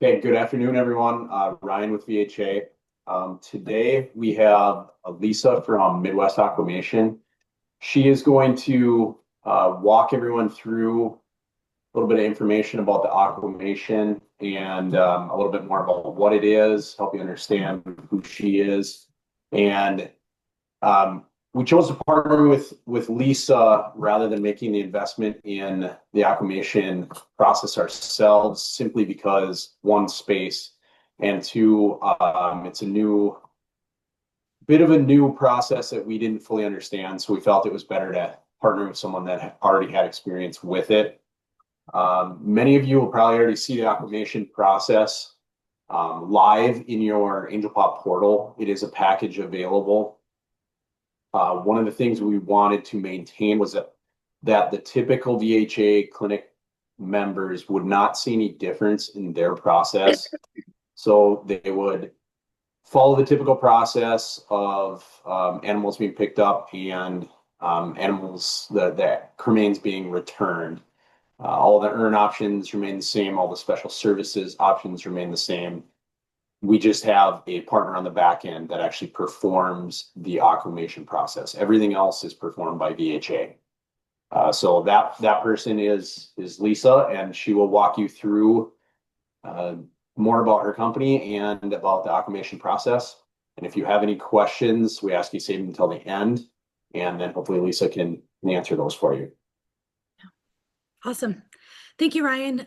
Okay, good afternoon, everyone. Ryan with VHA. Today we have Lisa from Midwest Aquamation. She is going to walk everyone through a little bit of information about the aquamation and a little bit more about what it is, help you understand who she is. And um, we chose to partner with Lisa rather than making the investment in the aquamation process ourselves, simply because one, space, and two, it's a bit of a new process that we didn't fully understand. So we felt it was better to partner with someone that already had experience with it. Many of you will probably already see the aquamation process live in your AngelPop portal. It is a package available. One of the things we wanted to maintain was that the typical VHA clinic members would not see any difference in their process. So they would follow the typical process of animals being picked up and animals, the cremains being returned. All the earn options remain the same. All the special services options remain the same. We just have a partner on the back end that actually performs the aquamation process. Everything else is performed by VHA. So that person is Lisa, and she will walk you through more about her company and about the aquamation process. And if you have any questions, we ask you save them until the end, and then hopefully Lisa can answer those for you. Awesome. Thank you, Ryan.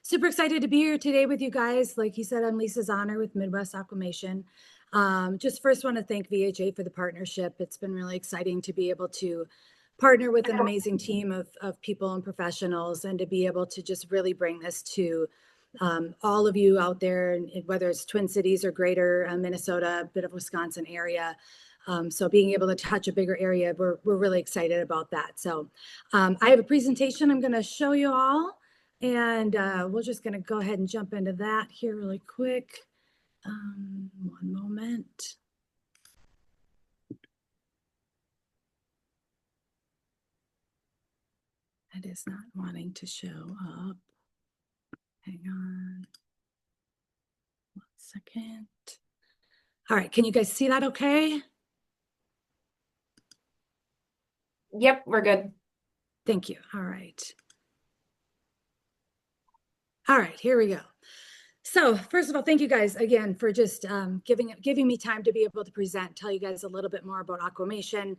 Super excited to be here today with you guys. Like he said, I'm Lisa Zahner with Midwest Aquamation. Just first want to thank VHA for the partnership. It's been really exciting to be able to partner with an amazing team of people and professionals, and to be able to just really bring this to all of you out there, whether it's Twin Cities or greater Minnesota, a bit of Wisconsin area. So being able to touch a bigger area, we're really excited about that. So I have a presentation I'm going to show you all, and we're just going to go ahead and jump into that here really quick. One moment. It is not wanting to show up. Hang on 1 second. All right, can you guys see that okay? Yep, we're good. Thank you. All right. All right, here we go. So first of all, thank you guys again for just giving me time to be able to present, tell you guys a little bit more about aquamation.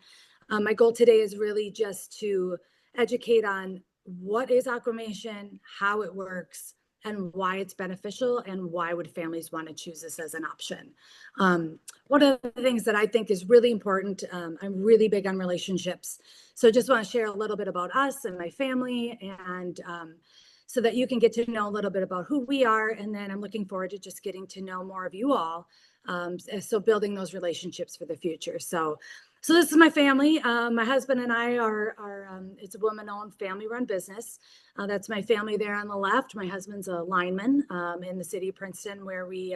My goal today is really just to educate on what is aquamation, how it works, and why it's beneficial, and why would families want to choose this as an option. One of the things that I think is really important, I'm really big on relationships. So just want to share a little bit about us and my family, and so that you can get to know a little bit about who we are. And then I'm looking forward to just getting to know more of you all. So building those relationships for the future. So this is my family. My husband and I it's a woman-owned, family-run business. That's my family there on the left. My husband's a lineman in the city of Princeton, where we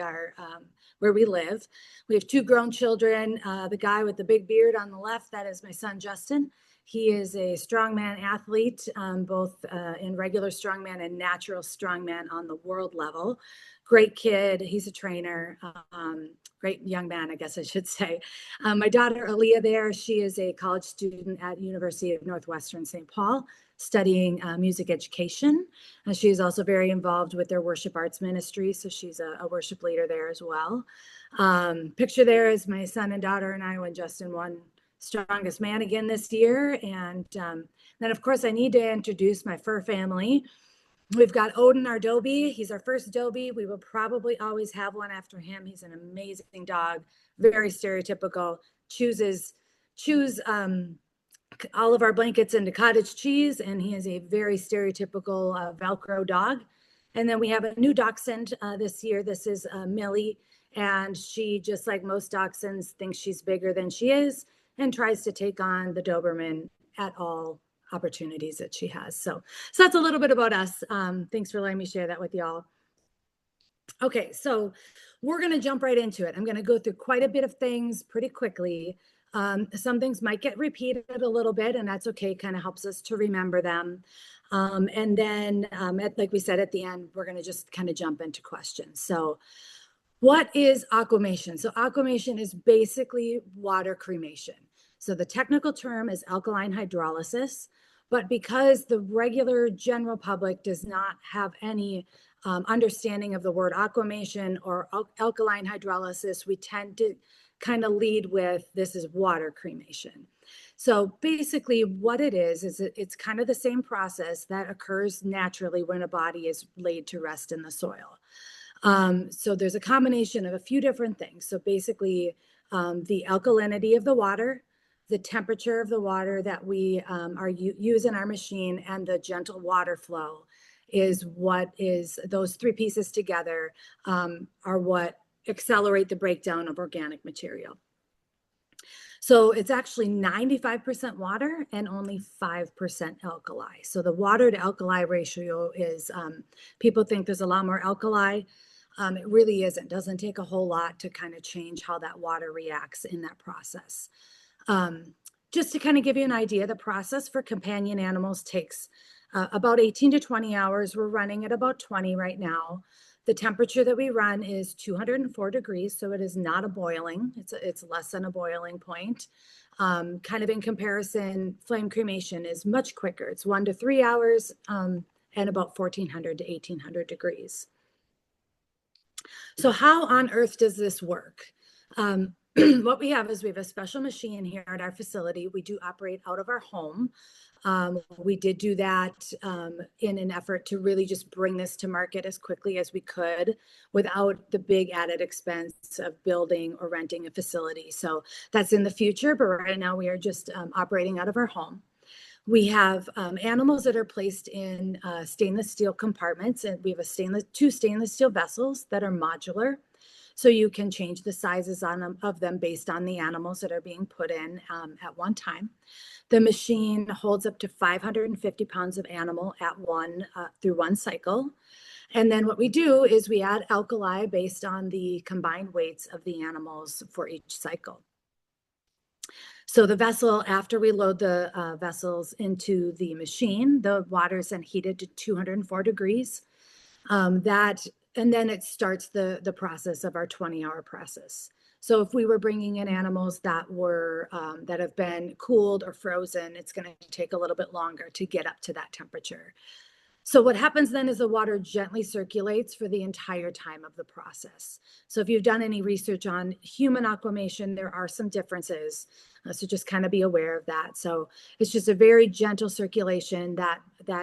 live. We have 2 grown children. The guy with the big beard on the left, that is my son, Justin. He is a strongman athlete, both in regular strongman and natural strongman on the world level. Great kid. He's a trainer. Great young man, I guess I should say. My daughter, Aaliyah, there, she is a college student at University of Northwestern St. Paul, studying music education. She is also very involved with their worship arts ministry, so she's a worship leader there as well. Picture there is my son and daughter and I when Justin won Strongest Man again this year. And then, of course, I need to introduce my fur family. We've got Odin, our Dobie. He's our first Dobie. We will probably always have one after him. He's an amazing dog, very stereotypical, chews all of our blankets into cottage cheese, and he is a very stereotypical Velcro dog. And then we have a new dachshund this year. This is Millie, and she, just like most dachshunds, thinks she's bigger than she is, and tries to take on the Doberman at all opportunities that she has. So that's a little bit about us. Thanks for letting me share that with y'all. Okay, so we're going to jump right into it. I'm going to go through quite a bit of things pretty quickly. Some things might get repeated a little bit, and that's okay. Kind of helps us to remember them. And then, like we said at the end, we're going to just kind of jump into questions. So what is aquamation? So aquamation is basically water cremation. So the technical term is alkaline hydrolysis, but because the regular general public does not have any understanding of the word aquamation or alkaline hydrolysis, we tend to kind of lead with this is water cremation. So basically what it is it's kind of the same process that occurs naturally when a body is laid to rest in the soil. So there's a combination of a few different things. So basically the alkalinity of the water, the temperature of the water that we use in our machine, and the gentle water flow is what is those three pieces together are what accelerate the breakdown of organic material. So it's actually 95% water and only 5% alkali. So the water to alkali ratio is, people think there's a lot more alkali. It really isn't. It doesn't take a whole lot to kind of change how that water reacts in that process. Just to kind of give you an idea, the process for companion animals takes about 18 to 20 hours. We're running at about 20 right now. The temperature that we run is 204 degrees, so it is not a boiling. It's less than a boiling point. Kind of in comparison, flame cremation is much quicker. It's 1 to 3 hours and about 1400 to 1800 degrees. So how on earth does this work? What we have is we have a special machine here at our facility. We do operate out of our home. We did do that in an effort to really just bring this to market as quickly as we could without the big added expense of building or renting a facility. So that's in the future, but right now we are just operating out of our home. We have animals that are placed in stainless steel compartments, and we have two stainless steel vessels that are modular. So you can change the sizes of them based on the animals that are being put in at one time. The machine holds up to 550 pounds of animal at through one cycle. And then what we do is we add alkali based on the combined weights of the animals for each cycle. So the vessel, after we load the vessels into the machine, the water is then heated to 204 degrees. And then it starts the process of our 20-hour process. So if we were bringing in animals that have been cooled or frozen, it's going to take a little bit longer to get up to that temperature. So what happens then is the water gently circulates for the entire time of the process. So if you've done any research on human aquamation, there are some differences. So just kind of be aware of that. So it's just a very gentle circulation that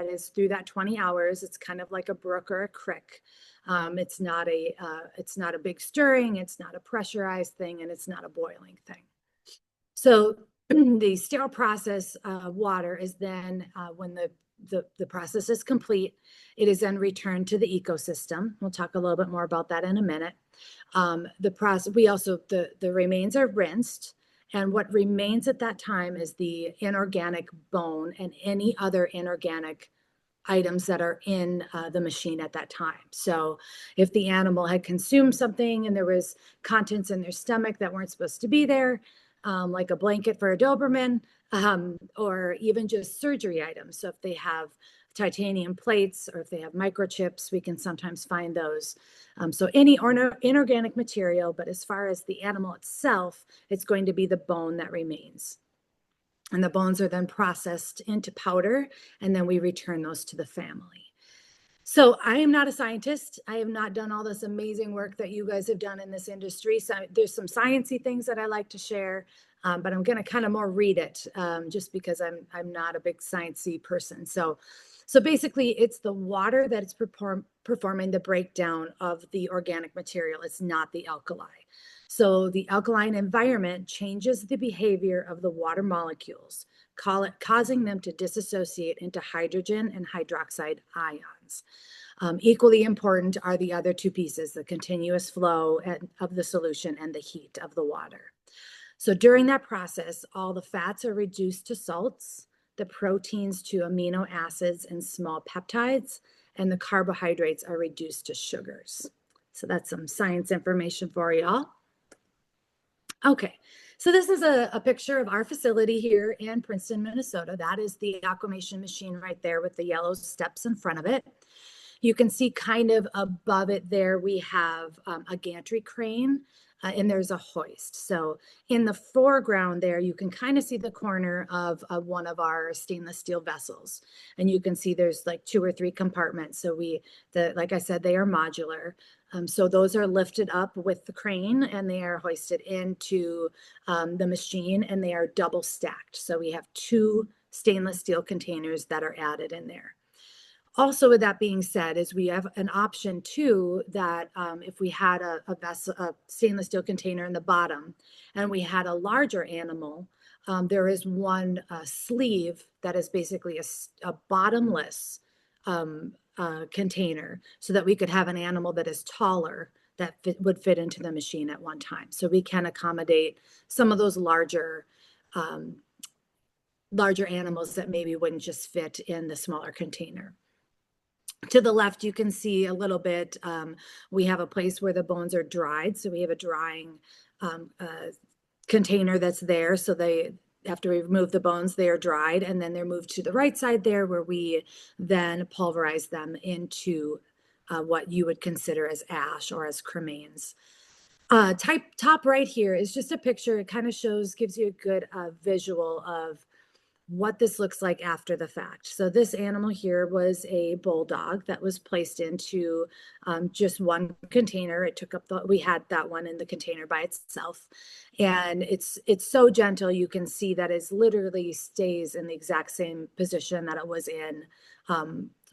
is through that 20 hours. It's kind of like a brook or a creek. It's not a big stirring. It's not a pressurized thing, and it's not a boiling thing. So the sterile process water is then when the process is complete, it is then returned to the ecosystem. We'll talk a little bit more about that in a minute. The remains are rinsed, and what remains at that time is the inorganic bone and any other inorganic items that are in the machine at that time. So if the animal had consumed something and there was contents in their stomach that weren't supposed to be there, like a blanket for a Doberman, or even just surgery items. So if they have titanium plates or if they have microchips, we can sometimes find those. So any inorganic material, but as far as the animal itself, it's going to be the bone that remains. And the bones are then processed into powder, and then we return those to the family. So I am not a scientist. I have not done all this amazing work that you guys have done in this industry. So there's some sciencey things that I like to share, but I'm going to kind of more read it just because I'm not a big sciencey person. So basically, it's the water that is performing the breakdown of the organic material. It's not the alkali. So the alkaline environment changes the behavior of the water molecules, causing them to dissociate into hydrogen and hydroxide ions. Equally important are the other two pieces, the continuous flow of the solution and the heat of the water. So during that process, all the fats are reduced to salts, the proteins to amino acids and small peptides, and the carbohydrates are reduced to sugars. So that's some science information for y'all. Okay, so this is a picture of our facility here in Princeton, Minnesota. That is the aquamation machine right there with the yellow steps in front of it. You can see kind of above it there, we have a gantry crane and there's a hoist. So in the foreground there, you can kind of see the corner of one of our stainless steel vessels. And you can see there's like 2 or 3 compartments. So like I said, they are modular. So those are lifted up with the crane and they are hoisted into the machine and they are double stacked. So we have 2 stainless steel containers that are added in there. Also, with that being said, is we have an option too that if we had a vessel, a stainless steel container in the bottom, and we had a larger animal, there is one sleeve that is basically a bottomless container, so that we could have an animal that is taller that would fit into the machine at one time. So we can accommodate some of those larger animals that maybe wouldn't just fit in the smaller container. To the left, you can see a little bit, we have a place where the bones are dried. So we have a drying container that's there. So after we remove the bones, they are dried and then they're moved to the right side there where we then pulverize them into what you would consider as ash or as cremains. Top right here is just a picture. It kind of gives you a good visual of what this looks like after the fact. So this animal here was a bulldog that was placed into just one container. It took up we had that one in the container by itself. And it's so gentle. You can see that it literally stays in the exact same position that it was in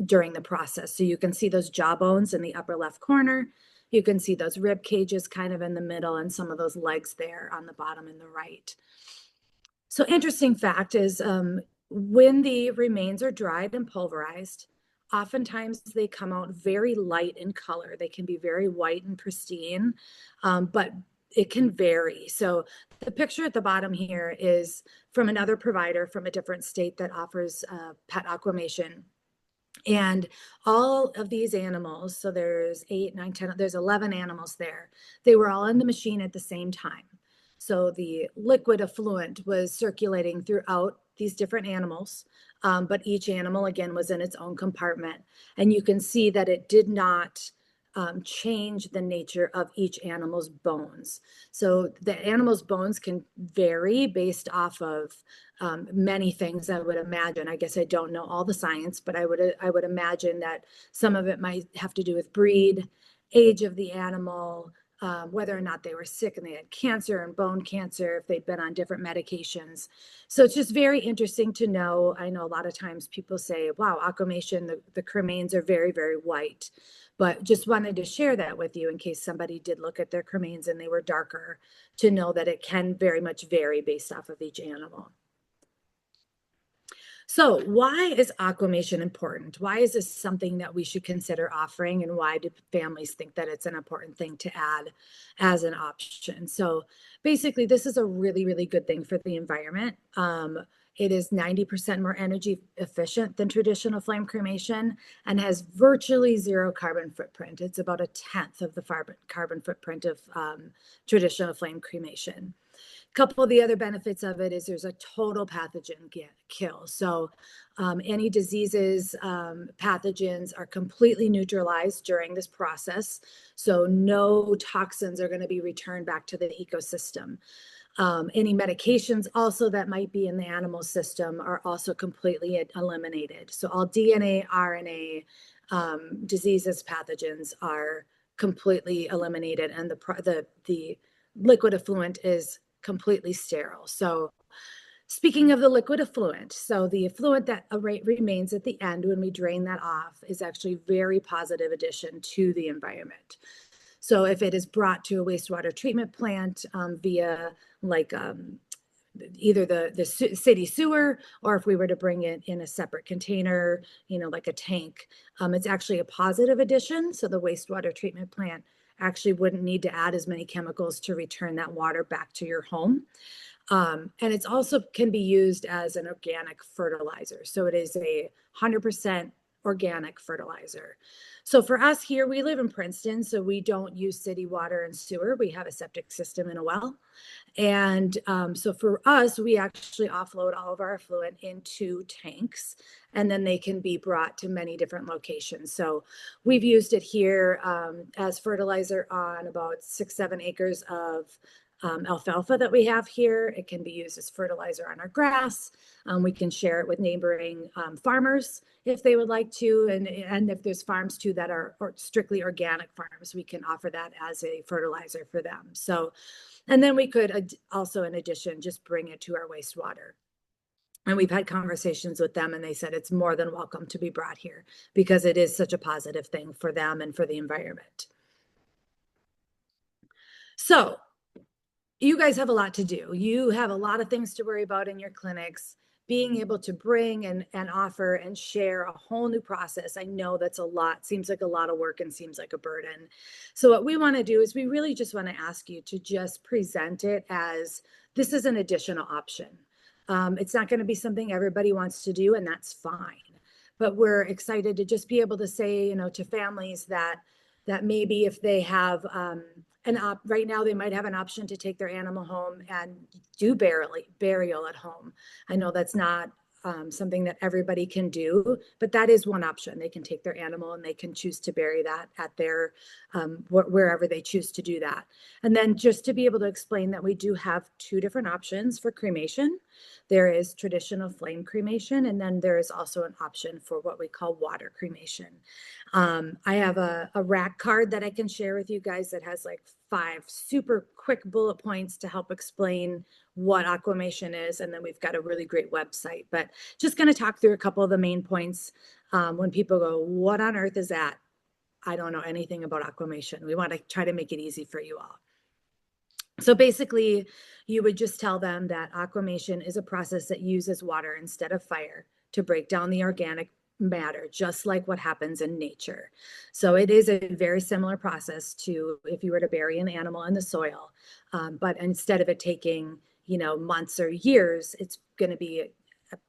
during the process. So you can see those jaw bones in the upper left corner. You can see those rib cages kind of in the middle and some of those legs there on the bottom and the right. So interesting fact is when the remains are dried and pulverized, oftentimes they come out very light in color. They can be very white and pristine, but it can vary. So the picture at the bottom here is from another provider from a different state that offers pet aquamation. And all of these animals, so there's 8, 9, 10, there's 11 animals there. They were all in the machine at the same time. So the liquid effluent was circulating throughout these different animals, but each animal, again, was in its own compartment. And you can see that it did not change the nature of each animal's bones. So the animal's bones can vary based off of many things, I would imagine. I guess I don't know all the science, but I would imagine that some of it might have to do with breed, age of the animal, whether or not they were sick and they had cancer and bone cancer, if they'd been on different medications. So it's just very interesting to know. I know a lot of times people say, wow, aquamation, the cremains are very, very white. But just wanted to share that with you in case somebody did look at their cremains and they were darker, to know that it can very much vary based off of each animal. So why is aquamation important? Why is this something that we should consider offering? And why do families think that it's an important thing to add as an option? So basically, this is a really, really good thing for the environment. It is 90% more energy efficient than traditional flame cremation and has virtually 0 carbon footprint. It's about 1/10 of the carbon footprint of traditional flame cremation. Couple of the other benefits of it is there's a total pathogen kill. So any diseases, pathogens are completely neutralized during this process. So no toxins are going to be returned back to the ecosystem. Any medications also that might be in the animal system are also completely eliminated. So all DNA, RNA, diseases, pathogens are completely eliminated, and the liquid effluent is completely sterile. So speaking of the liquid effluent, so the effluent that remains at the end when we drain that off is actually a very positive addition to the environment. So if it is brought to a wastewater treatment plant via like either the city sewer, or if we were to bring it in a separate container, like a tank, it's actually a positive addition. So the wastewater treatment plant actually wouldn't need to add as many chemicals to return that water back to your home. And it's also can be used as an organic fertilizer. So it is 100% organic fertilizer. So for us here, we live in Princeton, so we don't use city water and sewer. We have a septic system and a well. And so for us, we actually offload all of our effluent into tanks, and then they can be brought to many different locations. So we've used it here as fertilizer on about 6-7 acres of alfalfa that we have here. It can be used as fertilizer on our grass. We can share it with neighboring farmers if they would like to. And if there's farms too that are strictly organic farms, we can offer that as a fertilizer for them. So, and then we could also, in addition, just bring it to our wastewater. And we've had conversations with them and they said it's more than welcome to be brought here because it is such a positive thing for them and for the environment. So you guys have a lot to do. You have a lot of things to worry about in your clinics. Being able to bring and offer and share a whole new process. I know that's a lot, seems like a lot of work and seems like a burden. So what we want to do is we really just want to ask you to just present it as this is an additional option. It's not going to be something everybody wants to do, and that's fine. But we're excited to just be able to say, you know, to families that maybe if they have right now they might have an option to take their animal home and do burial at home. I know that's not something that everybody can do, but that is one option. They can take their animal and they can choose to bury that at their wherever they choose to do that. And then just to be able to explain that we do have 2 different options for cremation. There is traditional flame cremation, and then there is also an option for what we call water cremation. I have a rack card that I can share with you guys that has like 5 super quick bullet points to help explain what aquamation is. And then we've got a really great website, but just going to talk through a couple of the main points. When people go, what on earth is that? I don't know anything about aquamation. We want to try to make it easy for you all. So basically, you would just tell them that aquamation is a process that uses water instead of fire to break down the organic matter, just like what happens in nature. So it is a very similar process to if you were to bury an animal in the soil. But instead of it taking, you know, months or years, it's going to be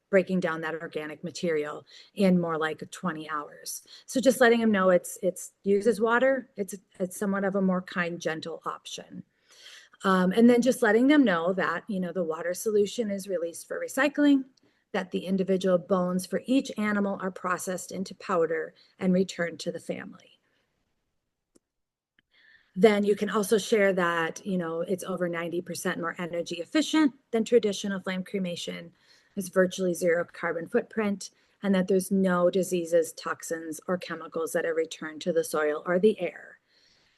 breaking down that organic material in more like 20 hours. So just letting them know it's uses water. It's somewhat of a more kind, gentle option. And then just letting them know that, you know, the water solution is released for recycling, that the individual bones for each animal are processed into powder and returned to the family. Then you can also share that, you know, it's over 90% more energy efficient than traditional flame cremation. It's virtually 0 carbon footprint, and that there's no diseases, toxins, or chemicals that are returned to the soil or the air.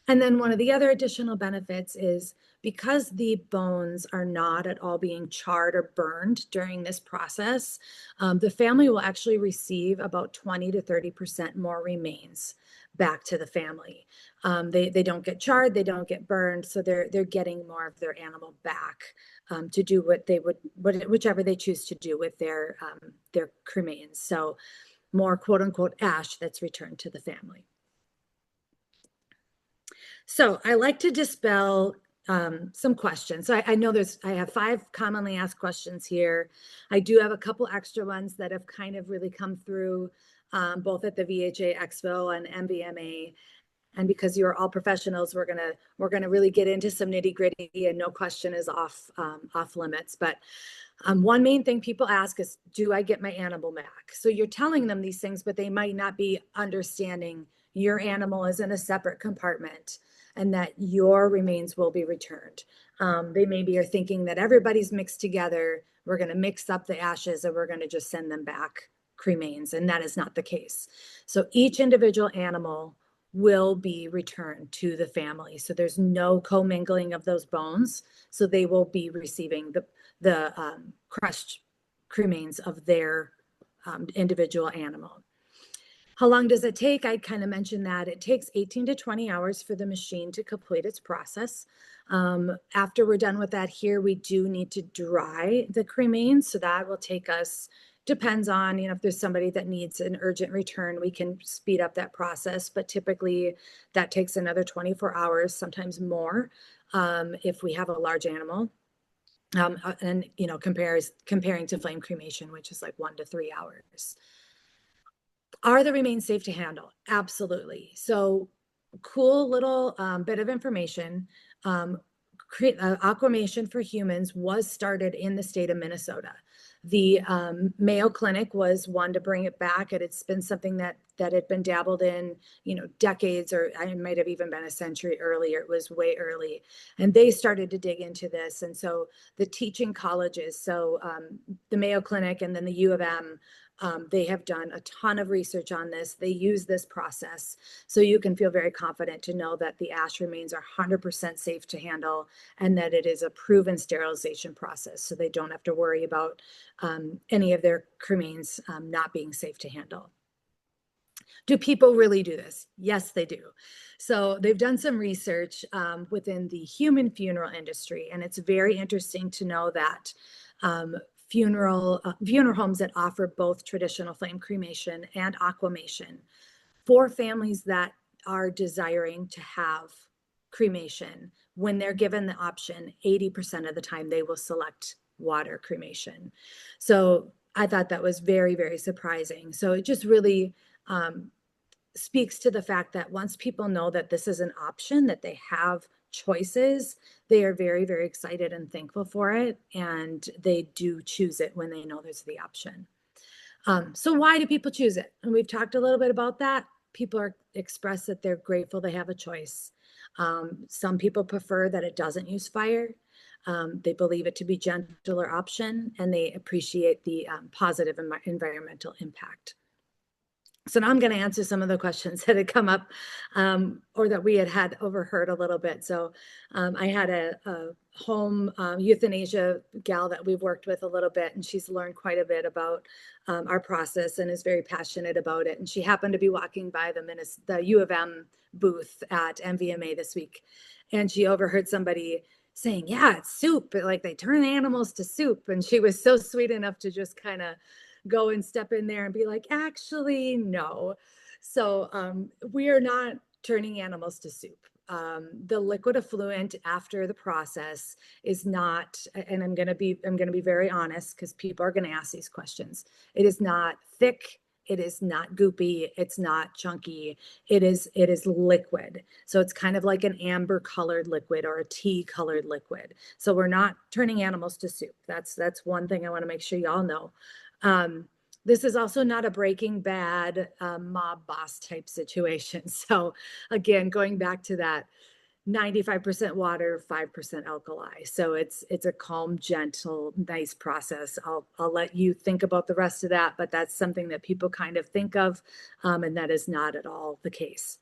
And then one of the other additional benefits is because the bones are not at all being charred or burned during this process, the family will actually receive about 20 to 30% more remains back to the family. They don't get charred, they don't get burned, so they're getting more of their animal back to do what they would, whichever they choose to do with their cremains. So more quote unquote ash that's returned to the family. So I like to dispel some questions. So I know I have 5 commonly asked questions here. I do have a couple extra ones that have kind of really come through both at the VHA Expo and MVMA. And because you're all professionals, we're gonna really get into some nitty gritty, and no question is off limits. But one main thing people ask is, do I get my animal back? So you're telling them these things, but they might not be understanding your animal is in a separate compartment and that your remains will be returned. They maybe are thinking that everybody's mixed together. We're going to mix up the ashes and we're going to just send them back cremains, and that is not the case. So each individual animal will be returned to the family. So there's no commingling of those bones. So they will be receiving the crushed cremains of their individual animal. How long does it take? I kind of mentioned that it takes 18 to 20 hours for the machine to complete its process. After we're done with that here, we do need to dry the cremains. So that will take us, depends on, you know, if there's somebody that needs an urgent return, we can speed up that process. But typically that takes another 24 hours, sometimes more, if we have a large animal. And, you know, comparing to flame cremation, which is like 1 to 3 hours. Are the remains safe to handle? Absolutely. So cool little bit of information. Aquamation for humans was started in the state of Minnesota. The Mayo Clinic was one to bring it back. It's been something that had been dabbled in, decades, or I might have even been a century earlier. It was way early, and they started to dig into this. And so the teaching colleges, so the Mayo Clinic and then the U of M, they have done a ton of research on this. They use this process. So you can feel very confident to know that the ash remains are 100% safe to handle and that it is a proven sterilization process. So they don't have to worry about any of their cremains not being safe to handle. Do people really do this? Yes, they do. So they've done some research within the human funeral industry, and it's very interesting to know that funeral homes that offer both traditional flame cremation and aquamation for families that are desiring to have cremation, when they're given the option, 80% of the time they will select water cremation. So I thought that was very, very surprising. So it just really speaks to the fact that once people know that this is an option, that they have choices, they are very, very excited and thankful for it. And they do choose it when they know there's the option. So why do people choose it? And we've talked a little bit about that. People express that they're grateful they have a choice. Some people prefer that it doesn't use fire. They believe it to be gentler option, and they appreciate the positive environmental impact. So now I'm going to answer some of the questions that had come up or that we had overheard a little bit. So I had a home euthanasia gal that we've worked with a little bit, and she's learned quite a bit about our process and is very passionate about it. And she happened to be walking by the U of M booth at MVMA this week, and she overheard somebody saying, yeah, it's soup. Like they turn animals to soup. And she was so sweet enough to just kind of go and step in there and be like, actually, no. So we are not turning animals to soup. The liquid effluent after the process is not, and I'm going to be very honest because people are going to ask these questions. It is not thick. It is not goopy. It's not chunky. It is liquid. So it's kind of like an amber colored liquid or a tea colored liquid. So we're not turning animals to soup. That's one thing I want to make sure y'all know. This is also not a Breaking Bad mob boss type situation. So again, going back to that 95% water, 5% alkali. So it's a calm, gentle, nice process. I'll let you think about the rest of that, but that's something that people kind of think of, and that is not at all the case.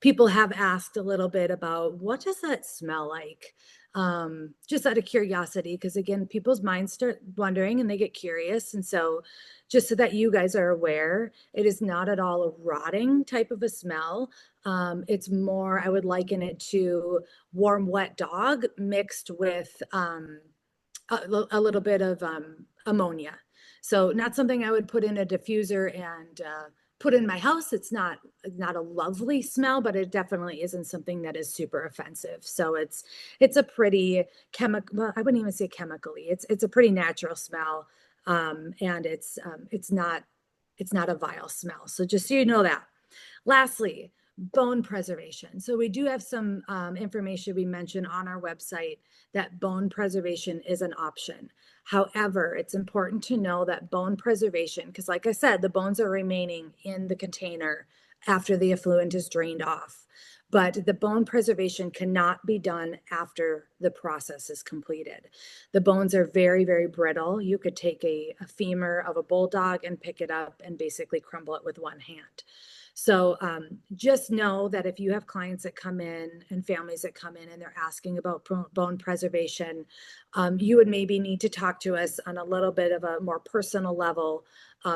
People have asked a little bit about what does that smell like? Just out of curiosity, because again, people's minds start wondering and they get curious. And so just so that you guys are aware, it is not at all a rotting type of a smell. It's more, I would liken it to warm, wet dog mixed with a little bit of ammonia. So not something I would put in a diffuser and put in my house. It's not a lovely smell, but it definitely isn't something that is super offensive. So it's a pretty chemical, well, I wouldn't even say chemically. It's a pretty natural smell. And it's not a vile smell. So just so you know that. Lastly, bone preservation. So we do have some information we mentioned on our website that bone preservation is an option. However, it's important to know that bone preservation, because like I said, the bones are remaining in the container after the effluent is drained off. But the bone preservation cannot be done after the process is completed. The bones are very, very brittle. You could take a femur of a bulldog and pick it up and basically crumble it with one hand. So just know that if you have clients that come in and families that come in and they're asking about bone preservation, you would maybe need to talk to us on a little bit of a more personal level.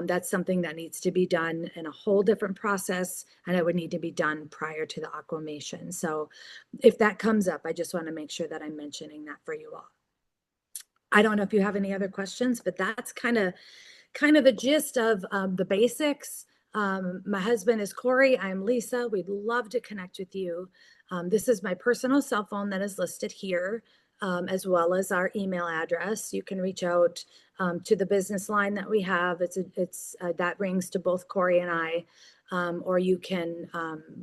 That's something that needs to be done in a whole different process, and it would need to be done prior to the aquamation. So if that comes up, I just want to make sure that I'm mentioning that for you all. I don't know if you have any other questions, but that's kind of the gist of the basics. My husband is Corey. I'm Lisa. We'd love to connect with you. This is my personal cell phone that is listed here. as well as our email address. You can reach out to the business line that we have. That rings to both Corey and I, or you can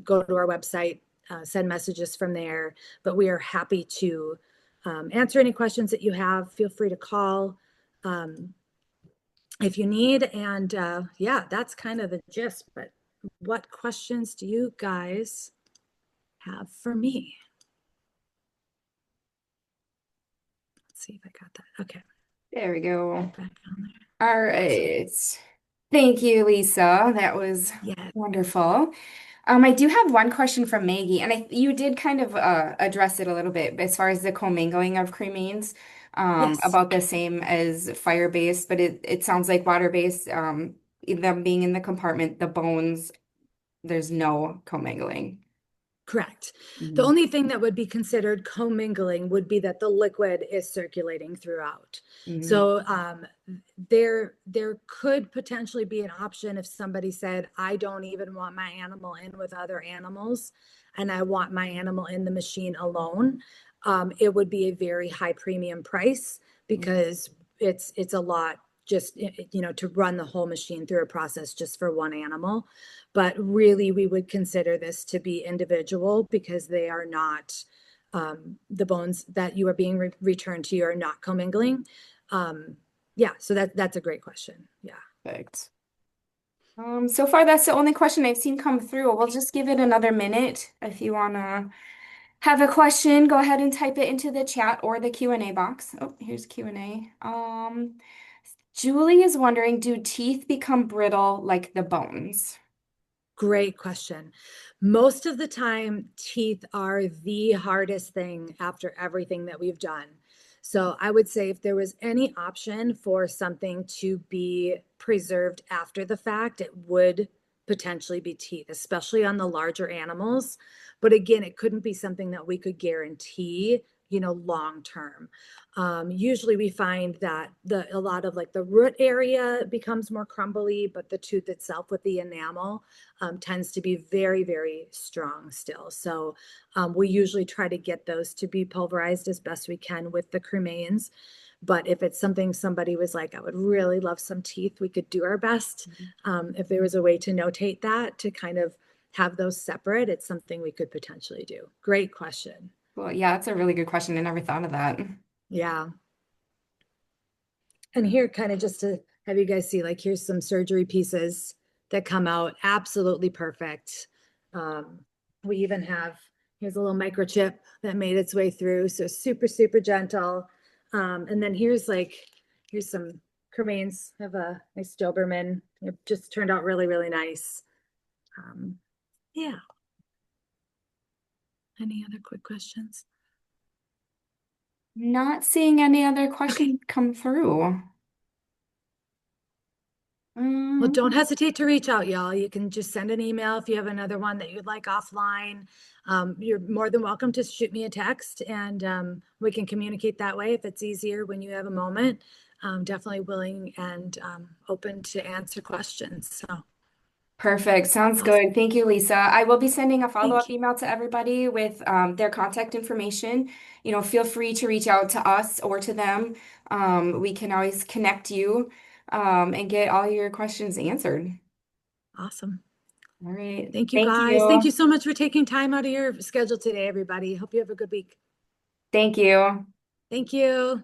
go to our website, send messages from there. But we are happy to answer any questions that you have. Feel free to call if you need. And yeah, that's kind of the gist. But what questions do you guys have for me? Let's see if I got that. Okay. There we go. Back on there. All right. Thank you, Lisa. That was Yeah. wonderful. I do have one question from Maggie, and you did kind of address it a little bit as far as the commingling of cremains, Yes. about the same as fire-based, but it sounds like water-based, them being in the compartment, the bones, there's no commingling. Correct. The Mhm. only thing that would be considered commingling would be that the liquid is circulating throughout. Mhm. So there could potentially be an option if somebody said, I don't even want my animal in with other animals, and I want my animal in the machine alone. It would be a very high premium price because it's a lot just, to run the whole machine through a process just for one animal. But really, we would consider this to be individual because they are not, the bones that you are being returned to you are not commingling. Yeah, so that's a great question. Yeah. Perfect. So far, that's the only question I've seen come through. We'll just give it another minute. If you want to have a question, go ahead and type it into the chat or the Q&A box. Oh, here's Q&A. Julie is wondering, do teeth become brittle like the bones? Great question. Most of the time, teeth are the hardest thing after everything that we've done. So I would say if there was any option for something to be preserved after the fact, it would potentially be teeth, especially on the larger animals. But again, it couldn't be something that we could guarantee, long term. Usually we find that a lot of like the root area becomes more crumbly, but the tooth itself with the enamel tends to be very, very strong still. So we usually try to get those to be pulverized as best we can with the cremains. But if it's something somebody was like, I would really love some teeth, we could do our best. If there was a way to notate that, to kind of have those separate, it's something we could potentially do. Great question. Well, yeah, that's a really good question. I never thought of that. Yeah. And here, kind of just to have you guys see, like, here's some surgery pieces that come out absolutely perfect. We even have, here's a little microchip that made its way through. So super, super gentle. And then here's some cremains of a nice Doberman. It just turned out really, really nice. Yeah. Any other quick questions? Not seeing any other questions come through. Well, don't hesitate to reach out, y'all. You can just send an email if you have another one that you'd like offline. You're more than welcome to shoot me a text, and we can communicate that way if it's easier when you have a moment. Definitely willing and open to answer questions. So Perfect. Sounds awesome. good. Thank you, Lisa. I will be sending a Thank follow-up you. email to everybody with their contact information. Feel free to reach out to us or to them. We can always connect you and get all your questions answered. Awesome. All right. Thank you, Thank guys. Thank you. you so much for taking time out of your schedule today, everybody. Hope you have a good week. Thank you. Thank you.